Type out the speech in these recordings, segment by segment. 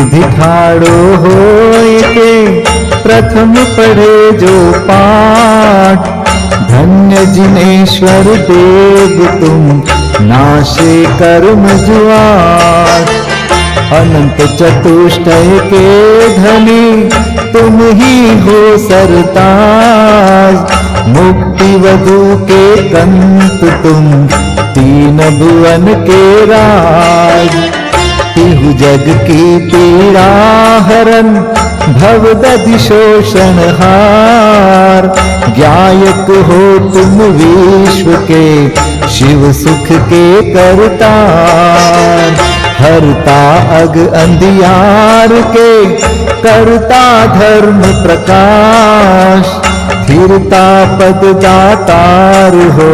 विधि ठाड़ो होय के प्रथम पढ़े जो पाठ। धन्य जिनेश्वर देव तुम नाशे कर्म जुआर। अनंत चतुष्टय के धनी तुम ही हो सरताज। मुक्ति वधु के कंत तुम तीन भुवन के राज। तिहु जग की पीड़ा हरन भवदधि शोषण हार। ज्ञायक हो तुम विश्व के शिव सुख के करतार। हरता अग अंधियार के करता धर्म प्रकाश। स्थिरता पद दातार हो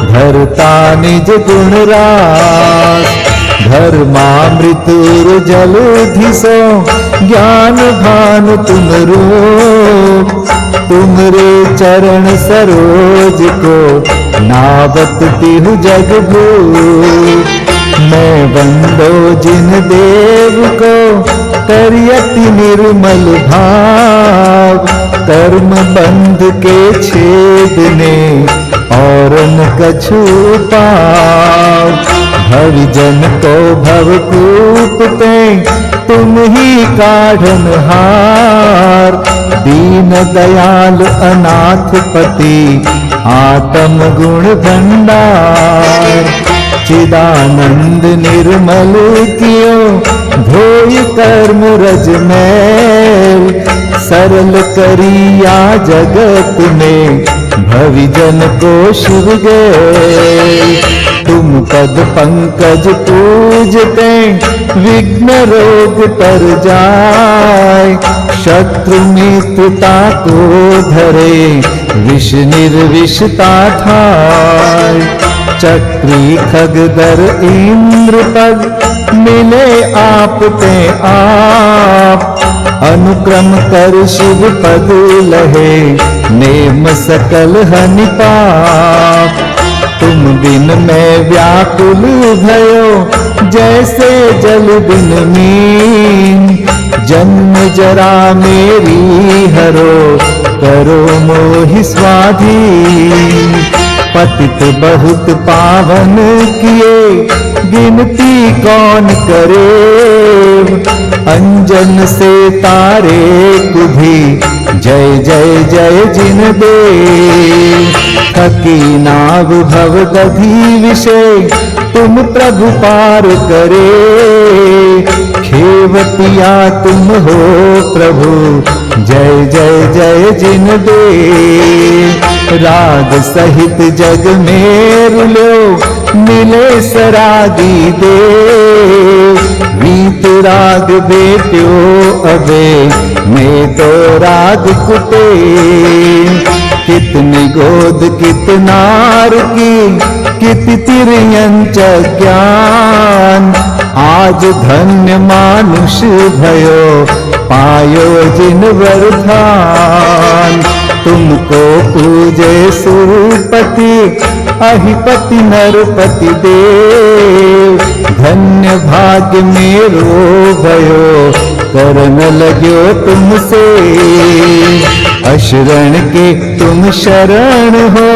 धरता निज गुण रास। धर्मामृत जल धिसो ज्ञान भान तुम रूप। तुमरे चरण सरोज को नावत तिहु जग भूप। मैं वंदो जिन देव को करियति निर्मल भाव। कर्म बंध के छेदने और न कछु पाव। भवजन को भवकूप ते तुम ही काढ़न हार। दीन दयाल अनाथ पति आत्म गुण भंडार। चिदानंद निर्मल कियो धोय कर्म रज मैल। सरल करिया जगत में भविजन को शिव गए। तुम पद पंकज पूजते विघ्न रोग तर जाय। शत्रु मित्रता को धरे विष निर्विषता ठाय। चक्री खगदर इंद्र पद मिले आप ते आप। अनुक्रम कर शिव पद लहे नेम सकल हनि पाप। तुम बिन मैं व्याकुल भयो जैसे जल बिन नीन। जन्म जरा मेरी हरो करो मोहि स्वाधीन। पतित बहुत पावन किए गिनती कौन करे। अंजन से तारे कुभी जय जय जय जिन दे। थकी नाव भव दधी विषय तुम प्रभु पार करे। खेवतिया तुम हो प्रभु जय जय जय जिन दे। राग सहित जग में रुलो मिले सरागी दे। वीत राग बेट्यो अबे मैं तो राग कुटे। कितनी गोद कितनार की कित तिर्यंच ज्ञान। आज धन्य मानुष भयो पायो जिन वरदान। तुमको पूजे सुरपति अहिपति नरपति देव। धन्य भाग्य मेरो भयो करन लग्यो तुमसे। अशरण के तुम शरण हो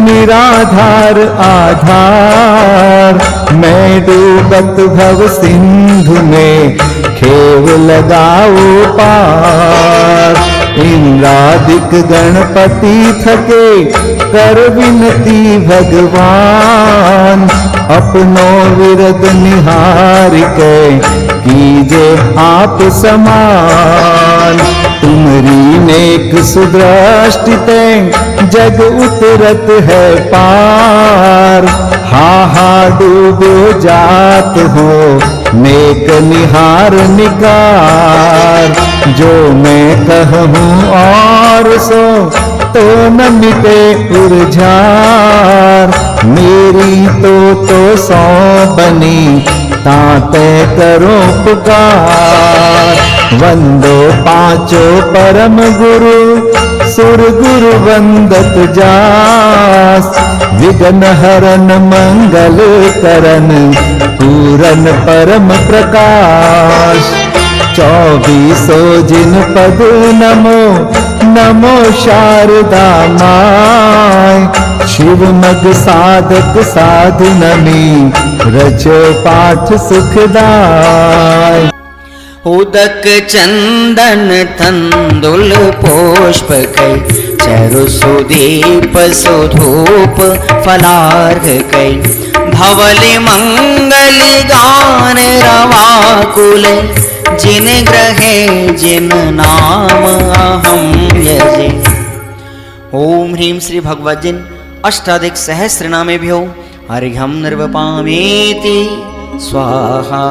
निराधार आधार। मैं डूबत भव सिंधु में खेव लगाओ पार। इंद्रादिक गणपति थके कर विनती भगवान। अपनो विरद निहार के कीजे आप समान। तुमरी नेक सुदृष्टिते जग उतरत है पार। हा डूबो जात हो नेक निहार निकार। जो मैं कहूँ और सो तो न मिटे उर्झार। मेरी तो सौ बनी ताते करो पुकार। वंदो पांचों परम गुरु सुर गुरु वंदत जास। विघ्न हरन मंगल करन पूरन परम प्रकाश। 24 जिन पद नमो नमो शारदा माय। शिव मग साधक साधनमी रचो पाठ सुखदाय। उदक चंदन तंदुल पुष्प कै चरु सुदीप सुधूप फलार्घ कै। धवल मंगल गान रवाकुल जिन ग्रहे जिन नाम अहम यजे। ओम ह्रीं श्री भगवद्जिन अष्टाधिक सहस्र नामे भ्यो अर्घ्यं निर्वपामेति स्वाहा।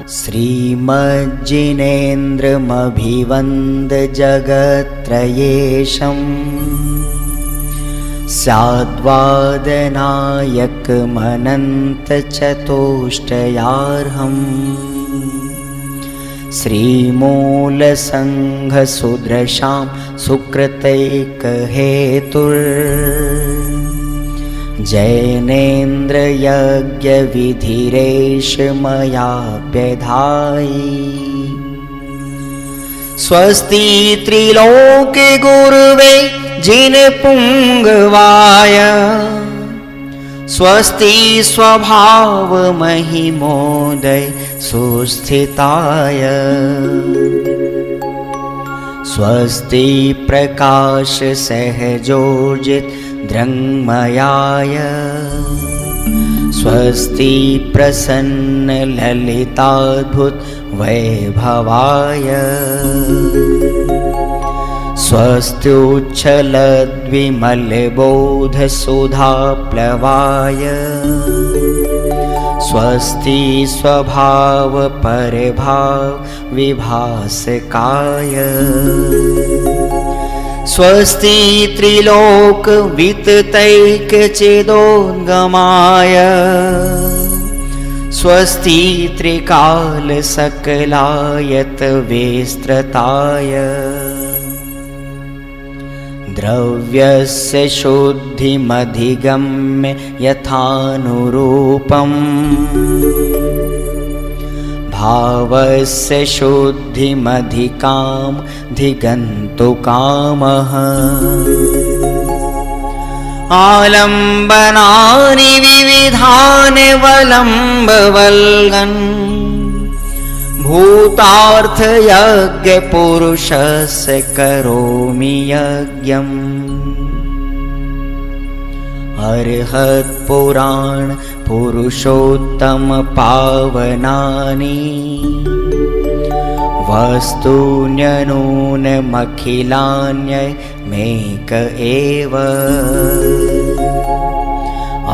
श्रीमज्जिनेन्द्रमभिवन्द जगत्त्रयेशम् स्याद्वादनायकमनन्तचतुष्टयार्हम्। श्रीमूलसङ्घसुदृशां सुकृतैकहेतुर् जैनेन्द्रयज्ञविधिरेश मयाप्यधायि। स्वस्ति त्रिलोके गुरुवे जिन पुंगवाय। स्वस्ति स्वभाव महिमोदय सुस्थिताय। स्वस्ति प्रकाश सहजोजित दृङ्मयाय। स्वस्ति प्रसन्न ललिताद्भुत वैभवाय। स्वस्ति उच्छलद्विमलबोध सुधाप्लवाय। स्वस्ति स्वभाव परभाव विभासकाय। स्वस्ति त्रिलोक विततैकचिदोद्गमाय। स्वस्ति त्रिकाल सकलायत विस्तृताय। द्रव्यस्य शुद्धिमधिगम्य यथानुरूपम्। भावस्य शुद्धिमधिकां धिगन्तुकामः। आलम्बनानि विविधानि वलम्बवल्गन्। भूतार्थयज्ञपुरुषस्य करोमि यज्ञम्। अर्हत्पुराण पुरुषोत्तम पावनानि। वस्तून्यनूनमखिलान्यमेक एव।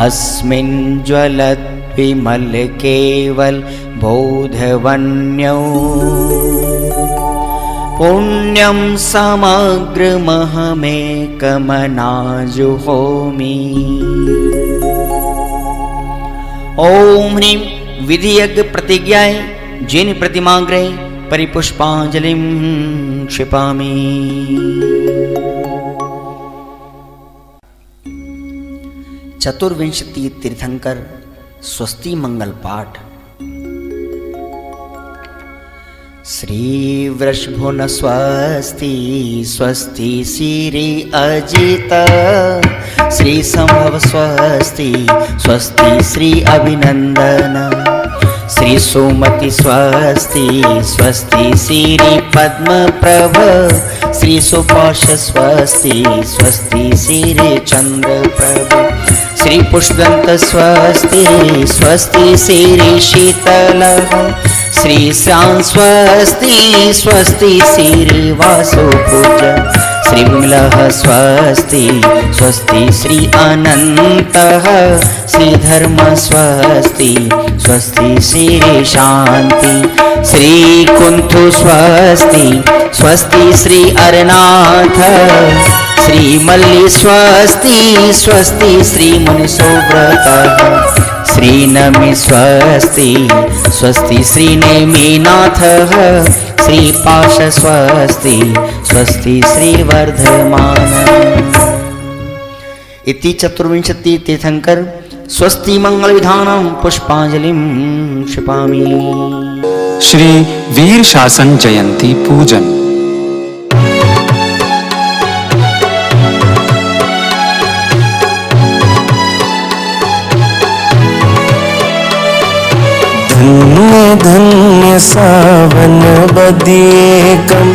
अस्मिन् ज्वलद्विमल केवल बोधवन्यौ। पुण्यं समग्रमहमेकमनाजुहोमि। ओम ह्रीं विधियज्ञ प्रतिज्ञाय जिन प्रतिमाग्रे परिपुष्पांजलिं क्षिपामि। चतुर्विंशति तीर्थंकर स्वस्ति मंगल पाठ। श्री वृषभुन स्वस्ति स्वस्ति श्री अजित। श्री संभव स्वस्ति स्वस्ति श्री अभिनंदन। श्री सुमति स्वस्ति स्वस्ति श्री पद्म प्रभ। श्री सुपाश स्वस्ति स्वस्ति श्री चंद्र प्रभ। श्री पुष्पदंत स्वस्ति स्वस्ति श्री शीतल। श्री श्याम स्वस्ति स्वस्ति श्री वासुपूज। श्री विमलः स्वस्ति स्वस्ति श्री अनन्तः। श्री धर्म स्वस्ति स्वस्ति श्री शांति। श्री कुंथु स्वस्ति स्वस्ति श्री अरनाथ। श्री मल्ली स्वस्ति स्वस्ति श्री मुनिसुव्रत। श्री नमि स्वस्ति स्वस्ति श्री नेमिनाथ। श्री पाश स्वस्ति स्वस्ति श्री वर्धमान। इति चतुर्विंशति तीर्थंकर स्वस्ति मंगल विधानं पुष्पांजलिं क्षिपामि। श्री वीर शासन जयंती पूजन। धन्य धन्य सावन बदिएकम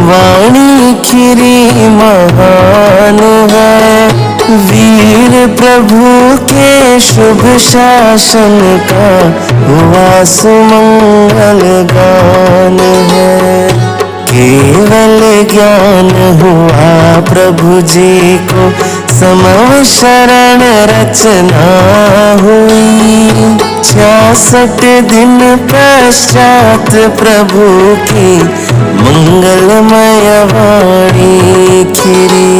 वाणी खिरी महान है। वीर प्रभु के शुभ शासन का हुआ सुमंगल गान है। केवल ज्ञान हुआ प्रभु जी को समव शरण रचना हुई। 66 दिन पश्चात प्रभु की मंगलमय वाणी खिरी।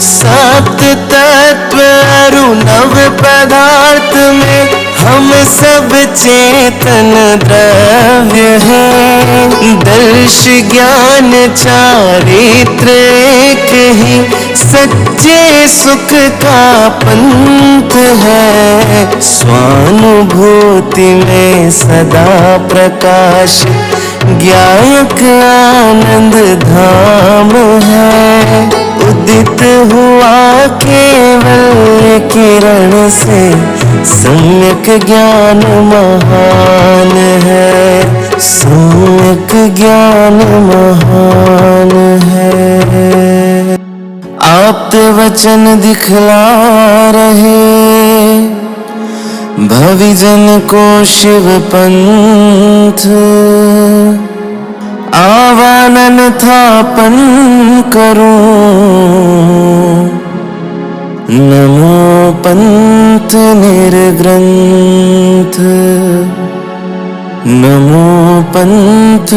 7 तत्व अरु नव पदार्थ में हम सब चेतन द्रव्य हैं। दर्श ज्ञान चारित्र एक ही सच्चे सुख का पंथ है। स्वानुभूति में सदा प्रकाश ज्ञायक आनंद धाम है। उदित हुआ केवल किरण से सम्यक ज्ञान महान है। सम्यक ज्ञान महान है। आप्त वचन दिखला रहे भविजन को शिव पंथ। आवानन थापन करूं नमो पंथ निर्ग्रंथ। नमो पंथ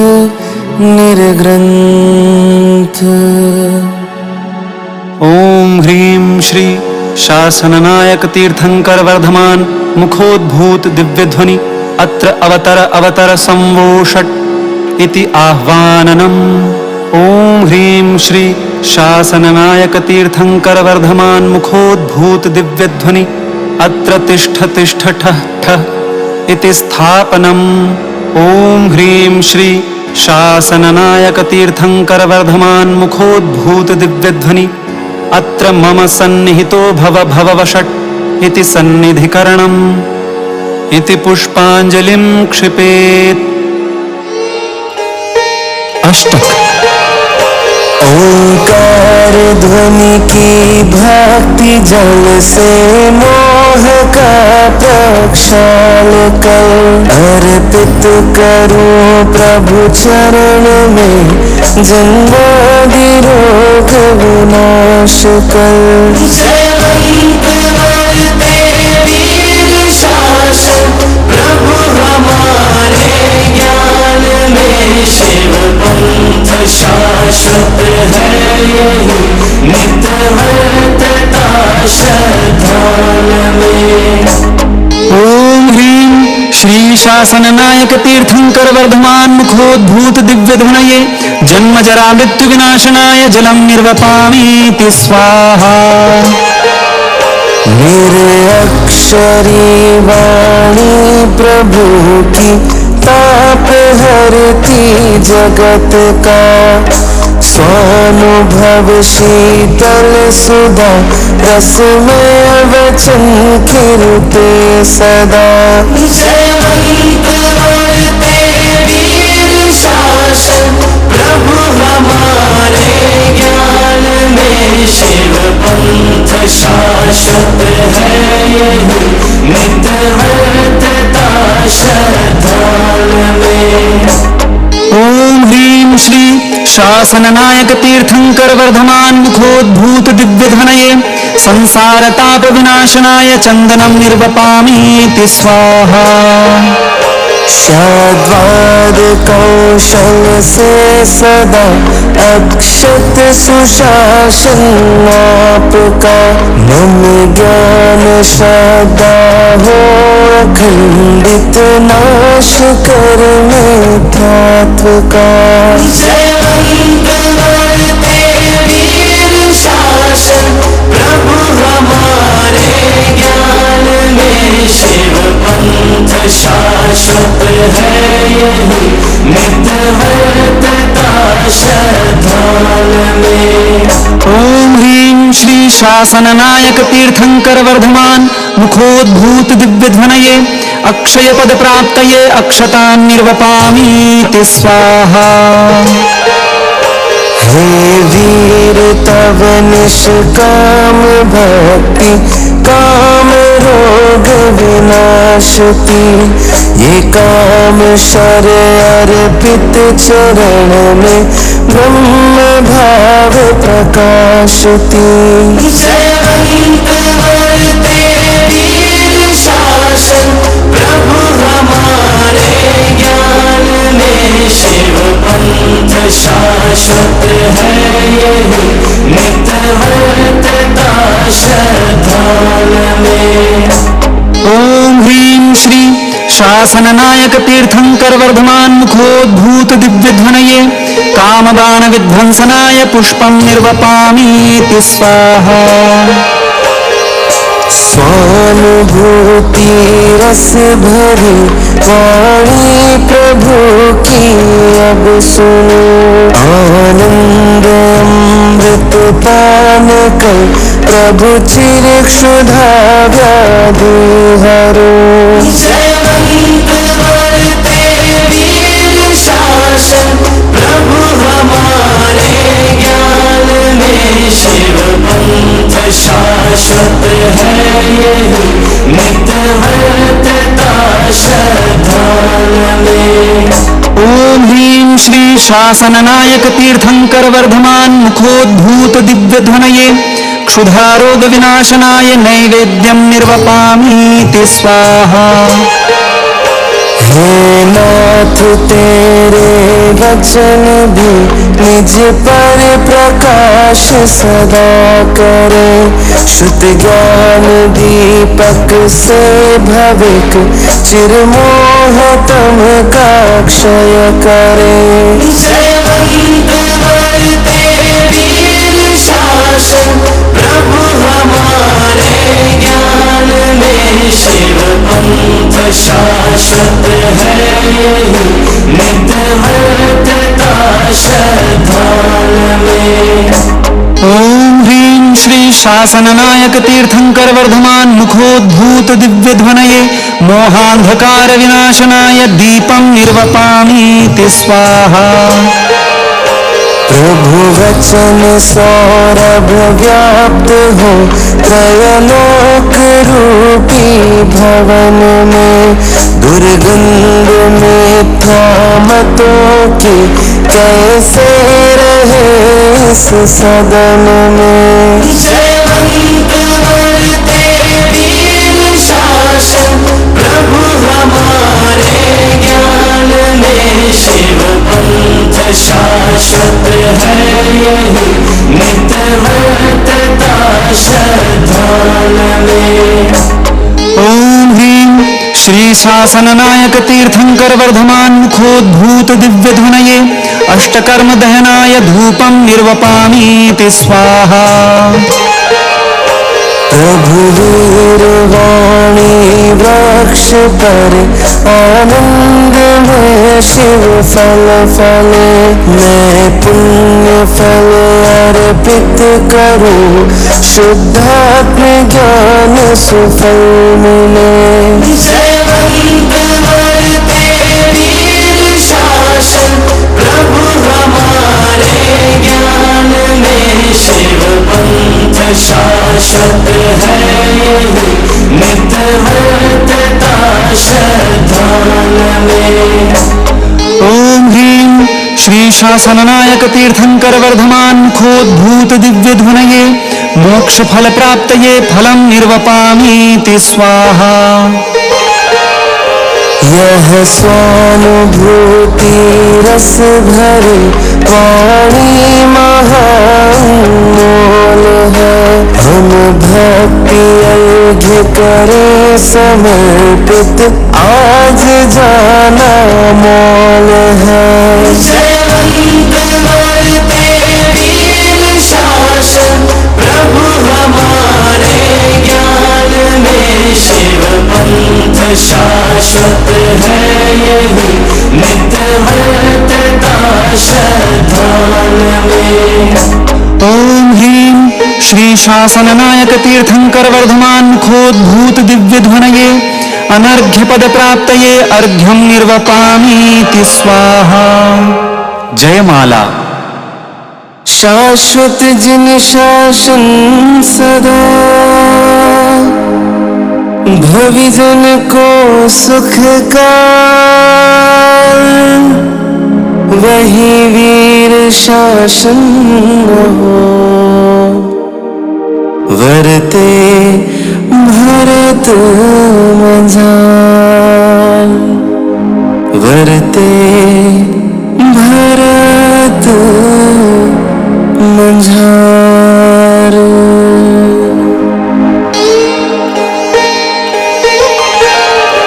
निर्ग्रंथ। ओम ह्रीं श्री शासननायक तीर्थंकर वर्धमान मुखोद्भूत दिव्यध्वनि अत्र अवतर संवोषट् इति आह्वाननम्। ओम ह्रीं श्री शासननायक तीर्थंकर वर्धमान मुखोद्भूत दिव्यध्वनि अत्र तिष्ठ तिष्ठ ठः ठः इति स्थापनम्। ओम ह्रीं श्री शासननायक तीर्थंकर वर्धमान मुखोद्भूत दिव्यध्वनि अत्र मम सन्निहितो भव भववषट् इति सन्निधिकरणम् इति पुष्पांजलिं क्षिपेत्। अष्टक। ओंकार ध्वनि की भक्ति जल से मोह का प्रक्षाल कर अर्पित करूं प्रभु चरण में। जन्मादि रोग विनाश कर। वीर शासन प्रभु हमारे ज्ञान में। शिव पंथ शाश्वत है यही नित वर्तता श्रद्धान में। ओम ह्रीं श्री शासननायक तीर्थंकर वर्धमान मुखोद्भूत दिव्यध्वनये जन्म जरा मृत्यु विनाशनाय जलम निर्वपामीति स्वाहा। निरक्षरी वाणी प्रभु की ताप हरती जगत का। स्वानुभव शीतल सुधा रसमय वचन खिलते सदा। वीर शासन प्रभु हमारे ज्ञान में। शिव पंथ शाश्वत है यही नित वर्तता श्रद्धान में। ओम ह्रीं श्री शासननायक तीर्थंकर वर्धमान मुखोद्भूत दिव्यध्वनये संसार ताप विनाशनाय चंदनम निर्वपामीति स्वाहा। शाद्वाद कौशल से सदा अक्षत सुशासन आपका। मम ज्ञान श्रद्धा हो अखंडित नाश कर मिथ्यात्व का। वीर शासन प्रभु हमारे ज्ञान में। शिव पंथ शाश्वत है यही में। ओम ह्रीं श्री शासननायक तीर्थंकर वर्धमान मुखोद्भूत दिव्य ध्वनये अक्षय पद प्राप्तये अक्षतान् निर्वपामीति स्वाहा। हे वीर तव निष्काम भक्ति काम रोग विनाशती, ये काम शर अर्पित चरण में ब्रह्म भाव प्रकाशती। जयवंत वर्ते वीर शासन प्रभु हमारे ज्ञान में, शिव पंथ शाश्वत है यही नित वर्तता श्रद्धान में। ओम ह्रीं श्री शासननायक तीर्थंकर वर्धमान मुखोद्भूत दिव्य ध्वनये कामदान विध्वंसनाय पुष्पं निर्वपामीति स्वाहा। स्वानुभूति रस भरी वाणी प्रभु की अब सुनो, आनंद अमृत पान कर प्रभु चिर क्षुधा व्याधि हरो। जयवंत वर्ते वीर शासन प्रभु हमारे ज्ञान में, शिव पंथ शाश्वत है यही नित वर्तता श्रद्धान में। ओम ह्रीं श्री शासननायक तीर्थंकर वर्धमान मुखोद्भूत दिव्य ध्वनये क्षुधारोग विनाशनाय नैवेद्यं निर्वपामीति स्वाहा। हे नाथ तेरे वचन भी निज पर प्रकाश सदा करे, शुद्ध ज्ञान दीपक से भविक चिरमोह तम का क्षय करे। जयवंत वर्ते वीर शासन प्रभु हमारे ज्ञान में, शिव पंथ शाश्वत है यही नित वर्तता श्रद्धान में। ओम ह्रीं श्री शासननायक तीर्थंकर वर्धमान मुखोद्भूत दिव्य ध्वनये मोहांधकार विनाशनाय दीपं निर्वपामीति स्वाहा। प्रभु वचन सौरभ व्याप्त हो त्रयलोक रूपी भवन में, दुर्गंध मिथ्या मतों की कैसे रहे इस सदन में। जयवंत वर्ते वीर शासन प्रभु हमारे ज्ञान में, शिव पंथ शाश्वत है यही नित वर्तता श्रद्धान में। ओम ह्रीं श्री शासननायक तीर्थंकर वर्धमान मुखोद्भूत दिव्य ध्वनये अष्टकर्म दहनाय धूपं निर्वपामीति स्वाहा। प्रभु वीर वाणी वृक्ष पर आनंद में शिव फल फले, मैं पुण्य फल अर्पित करूं शुद्धात्म ज्ञान सुफल मिले। जयवंत वर्ते वीर शासन प्रभु हमारे ज्ञान में, शिव पंथ शाश्वत है यही नित वर्तता श्रद्धान में। ओम ह्रीं श्री शासननायक तीर्थंकर वर्धमान मुखोद्भूत दिव्य ध्वनये मोक्ष फल प्राप्तये फलं निर्वपामीति स्वाहा। यह स्वानुभूति रस भरी वाणी महाअनमोल है, हम भक्ति अर्घ्य करें समर्पित आज जाना मोल है। जयवंत वर्ते वीर शासन प्रभु हमारे ज्ञान में, शिव पंथ शाश्वत है यही नित वर्तता श्रद्धान में। श्री शासन नायक तीर्थंकर वर्धमान खोद्भूत दिव्य ध्वनये अनर्घ्य पद प्राप्तये अर्घ्यं निर्वपामीति स्वाहा। जयमाला। शाश्वत जिन शासन सदा भविजन को सुख का, वही वीर शासन हो वरते भरत मजाल, वरते भरत मंझार।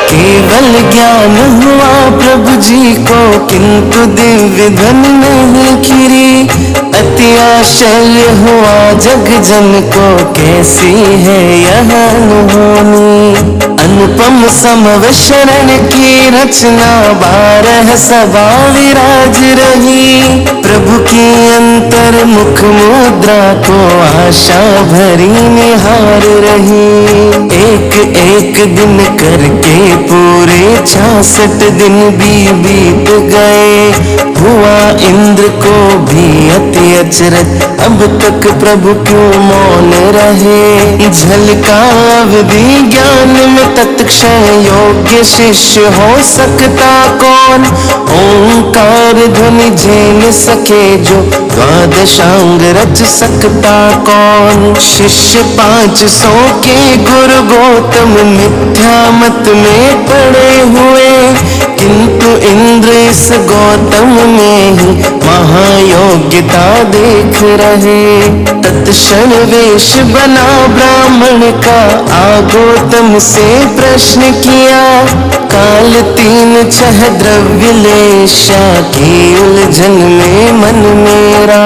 केवल ज्ञान हुआ प्रभु जी को, किंतु दिव्य धन नहीं खिरी। अति आश्चर्य हुआ जग जन को, कैसी है यह अनहोनी। अनुपम समव शरण की रचना, 12 सभा विराज रही। प्रभु की अंतर मुख मुद्रा को, आशा भरी निहार रही। एक एक दिन करके पूरे 66 दिन भी बीत गए। हुआ इंद्र को भी अति अचरज, अब तक प्रभु क्यों मौन रहे। झलका अवधि ज्ञान में तत्क्षण, योग्य शिष्य हो सकता कौन। ओंकार ध्वनि झेल सके जो, द्वादशांग रच सकता कौन। शिष्य 500 के गुरु गौतम, मिथ्या मत में पड़े हुए। किंतु इंद्र इस गौतम में ही महायोग्यता देख रहे। तत्क्षण वेश बना ब्राह्मण का, आगौतम से प्रश्न किया। काल 3 द्रव्य लेशा, की उलझन में मन मेरा।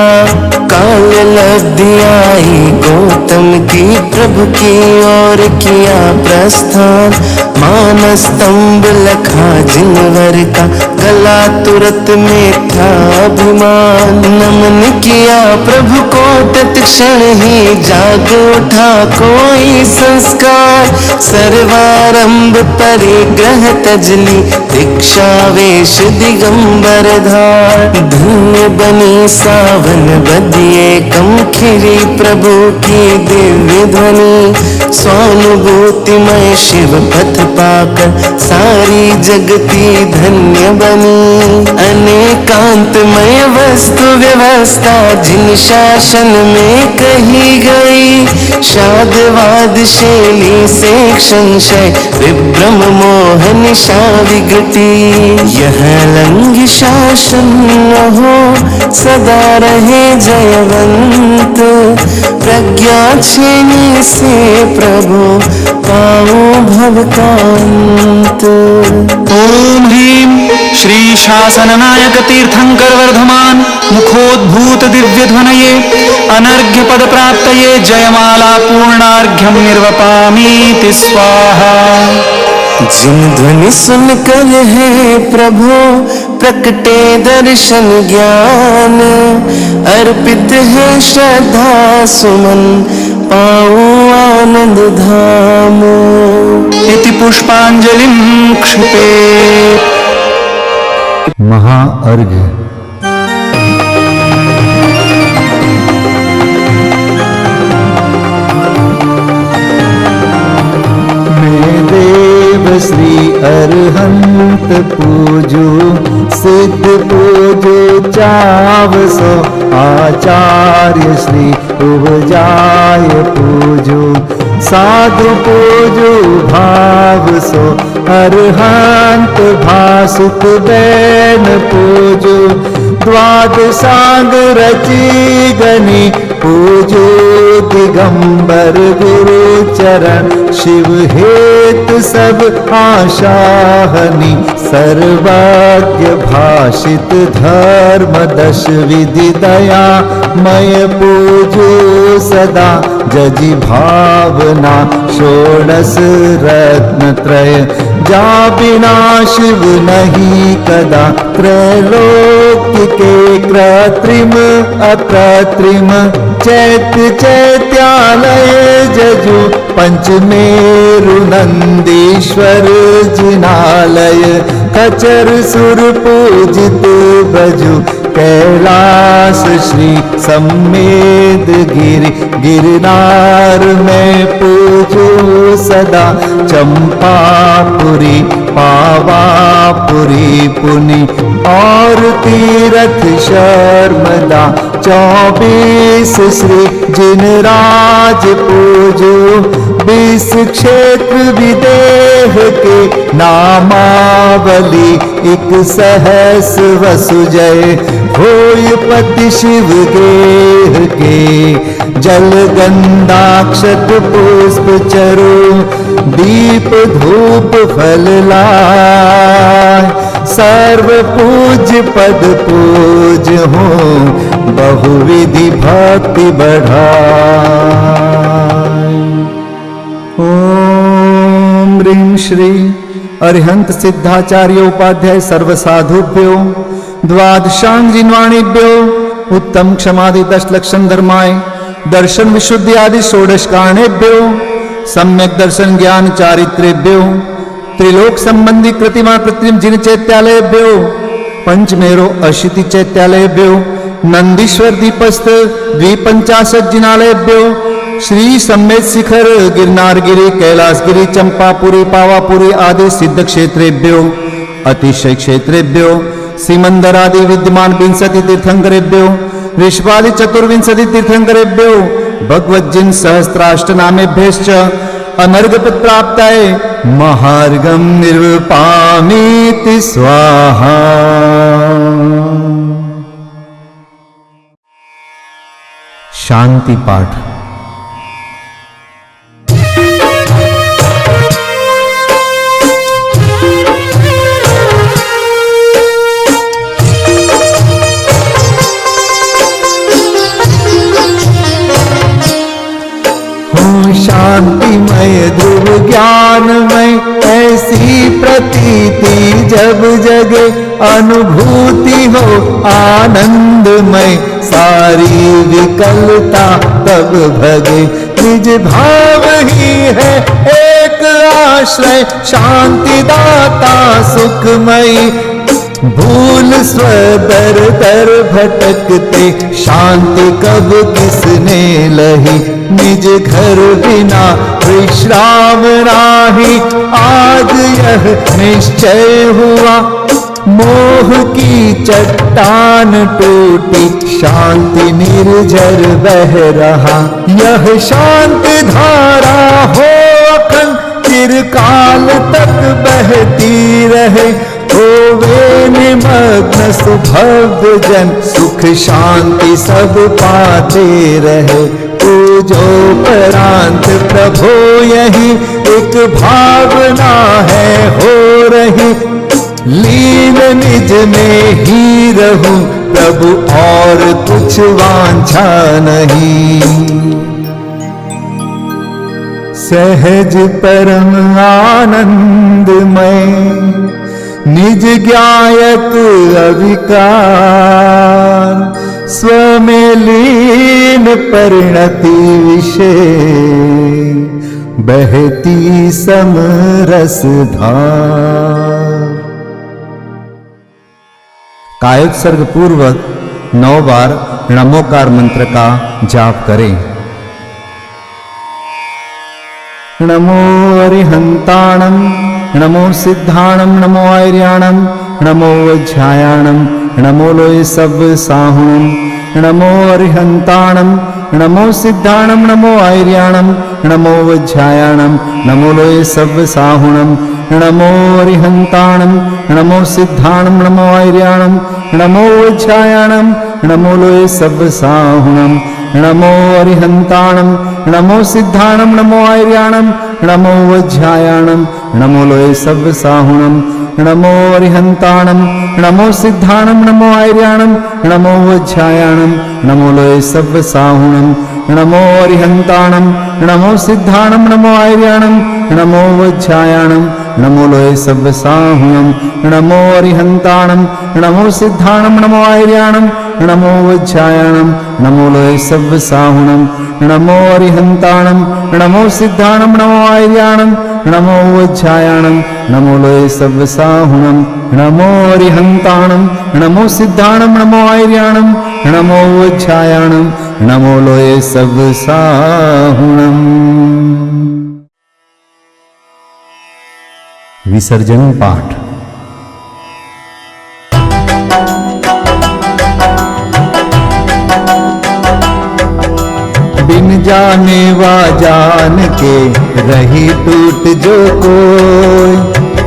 काल लब्धि आई गौतम की, प्रभु की ओर किया प्रस्थान। मानस स्तंभ लखा जिनवर का, गला तुरत में था अभिमान। नमन किया प्रभु को तत्क्षण ही, जाग उठा कोई संस्कार। सर्वारंभ परिग्रह तजली, दीक्षावेश दिगंबर धार। धन्य बनी सावन बदिए कम, खिरी प्रभु की दिव्य ध्वनि। स्वानुभूतिमय शिव पथ पाकर, सारी जगती धन्य बनी। अनेकांतमय वस्तु व्यवस्था, जिन शासन में कही गई। शादवाद शैली से संशय, विभ्रम मोह निशा विगति। यह लंघ शासन न हो, सदा रहे जयवंत। प्रज्ञा छीनी से प्रभु, पाओ भव का अंत। ओम ह्रीं श्री शासन नायक तीर्थंकर वर्धमान मुखोद्भूत दिव्य ध्वनये अनर्घ्य पद प्राप्तये जयमाला पूर्णार्घ्यं निर्वपामीति स्वाहा। जिन ध्वनि सुनकर है प्रभु प्रकटे दर्शन ज्ञान, अर्पित है श्रद्धा सुमन, पाऊं आनंद धाम। इति पुष्पांजलिं क्षिपेत्। महाअर्घ्य। श्री अरहंत पूजो, सिद्ध पूजो 400 आचार्य श्री उपजाय पूजो। साधु पूजो भाव सो, अरहंत भासुत बैन पूजो। द्वादशांग रची गनी पूजो, दिगंबर गुरु चरण शिव हेतु सब आशा हनि। सर्वज्ञ भाषित धर्म 10 विधि दया मय पूजो सदा जजि भावना षोडश रत्न त्रय जा बिना शिव नहीं कदा त्रैलोक्य के कृत्रिम अकृत्रिम चैत्य चैत्यालय जजु पंचमेरु नंदीश्वर जिनालय खचर सुर पूजित बजु कैलाश श्री सम्मेद गिरि गिरनार में पूजो सदा चंपापुरी पावापुरी पुनि और तीरथ शर्मदा 24 श्री जिनराज पूजो 20 क्षेत्र विदेह के नामावली 1 सहस वसुजय होय पति शिव गेह के जल गंधाक्षत पुष्प चरो दीप धूप फल लाय सर्व पूज्य पद पूज हो बहुविधि भक्ति बढ़ाय। ओम ह्रीं श्री अरिहंत सिद्धाचार्य उपाध्याय सर्व साधुभ्यो द्वादशांग जिन्वाणीभ्यो उत्तम क्षमादि 10 लक्षण धर्माय दर्शन विशुद्धि आदि 16 कारणेभ्यो सम्यक दर्शन ज्ञान चारित्रेभ्यो त्रिलोक संबंधी कृतिमा कृत्रिम जिन चैत्यालयभ्यो पंचमेरो अशिति चैत्यालयभ्यो नंदीश्वर दीपस्थ 250 जिनालयभ्यो श्री सम्मेद शिखर गिरनारगिरी कैलासगिरी चंपापुरी पावापुरी आदि सिद्ध क्षेत्रेभ्यो अतिशय क्षेत्रेभ्यो सीमंदर आदि विद्यमान 20 तीर्थंकरेभ्यो ऋषभादि 24 तीर्थंकरेभ्यो भगवज्जिन सहस्राष्टनामेभ्यश्च अनर्घ प्राप्ताय महार्गम निर्वपामीति स्वाहा। शांति पाठ। शांतिमय ध्रुव ज्ञानमय ऐसी प्रतीति जब जगे अनुभूति हो आनंदमय सारी विकलता तब भगे निज भाव ही है एक आश्रय शांति दाता सुखमयी भूल स्वदर दर भटकते शांति कब किसने लही निज घर बिना विश्राम राही आज यह निश्चय हुआ मोह की चट्टान टूटी शांति निर्झर बह रहा यह शांत धारा हो अखंड चिरकाल तक बहती रहे होवे निमग्न सुभव्य जन सुख शांति सब पाते रहे पूजो परांत प्रभो यही एक भावना है हो रही लीन निज में ही रहूं प्रभु और कुछ वांछा नहीं सहज परम आनंदमय निज ज्ञायक अविकार स्वमें लीन परिणति विषय बहती समरस धार। कायोत्सर्ग पूर्वक 9 बार नमोकार मंत्र का जाप करें। नमो अरिहंताणं नमो सिद्धाणं नमो आर्याणं नमो वज्रायाणं नमो लोय सब साहुणं नमो अरिहंताणं नमो सिद्धाणं नमो आर्याणं नमो वज्रायाणं नमो लोय सब साहुणं नमो अरिहंताणं नमो सिद्धाणं नमो आर्याणं नमो वज्रायाणं नमो लोय सब साहुणं नमो अरिहंताणं नमो सिद्धाणं नमो आर्याणं नमो वज्रायाणं नमो लोय सब साहुणं नमो अरिहंताणं नमो सिद्धाणं नमो आर्याणं नमो वज्रायाणं नमो लोय सव्वसाहुणं नमो अरिहंताणं नमो सिद्धाणं नमो आर्याणं नमो वज्रायाणं नमो लोय सव्वसाहुणं नमो अरिहंताणं नमो सिद्धाणं नमो आर्याणं नमो वज्रायाणं नमो लोय सव्वसाहुणं नमो अरिहंताणं नमो सिद्धाणं नमो आर्याणं नमो वज्रायाणं नमो लोय सव्वसाहुणं नमो अरिहंताणं नमो सिद्धाणं नमो आर्याणं नमो वज्रायाणं नमो लोय सव्वसाहुणं। विसर्जन पाठ। बिन जाने वा जान के रही टूट जो कोई,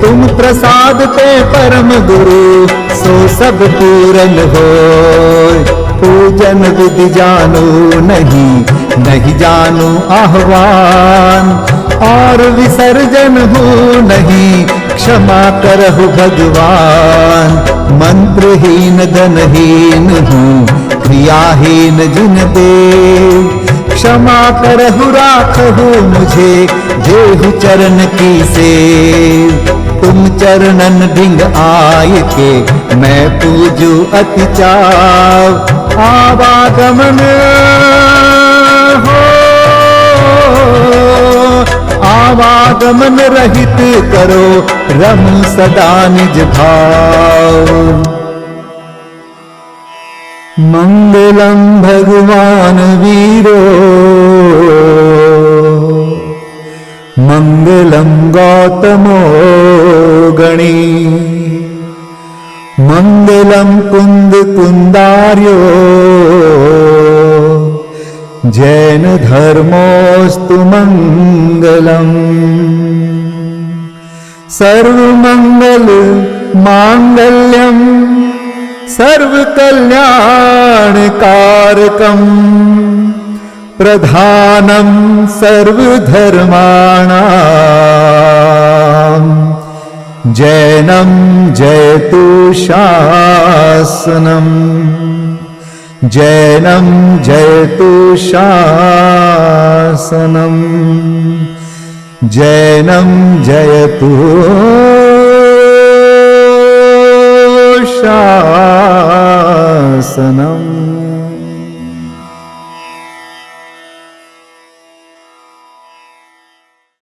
तुम प्रसाद पे परम गुरु सो सब पूरन होय। पूजन विधि जानू नहीं, नहीं जानू आह्वान, और विसर्जन हूँ नहीं, क्षमा करहु भगवान। मंत्रहीन धनहीन हूँ, क्रियाहीन जिन दे, क्षमा करहु राखहु मुझे, देहु चरण की सेव। तुम चरणन ढिंग आय के, मैं पूजू अति चाव। आवागमन हो, आवागमन रहित करो, रमु सदा निज भाव। मंगलम भगवान वीरो, मंगलम गौतमो गणी, मंगलम कुंद कुंदार्यो, जैन धर्मोस्तु मंगलम। सर्वमंगल मांगल्यम सर्वकल्याणकारकं, प्रधानं सर्वधर्माणां, जैनं जयतु शासनम्, जैनं जयतु शासनम्, जैनं जयतु शासनम्।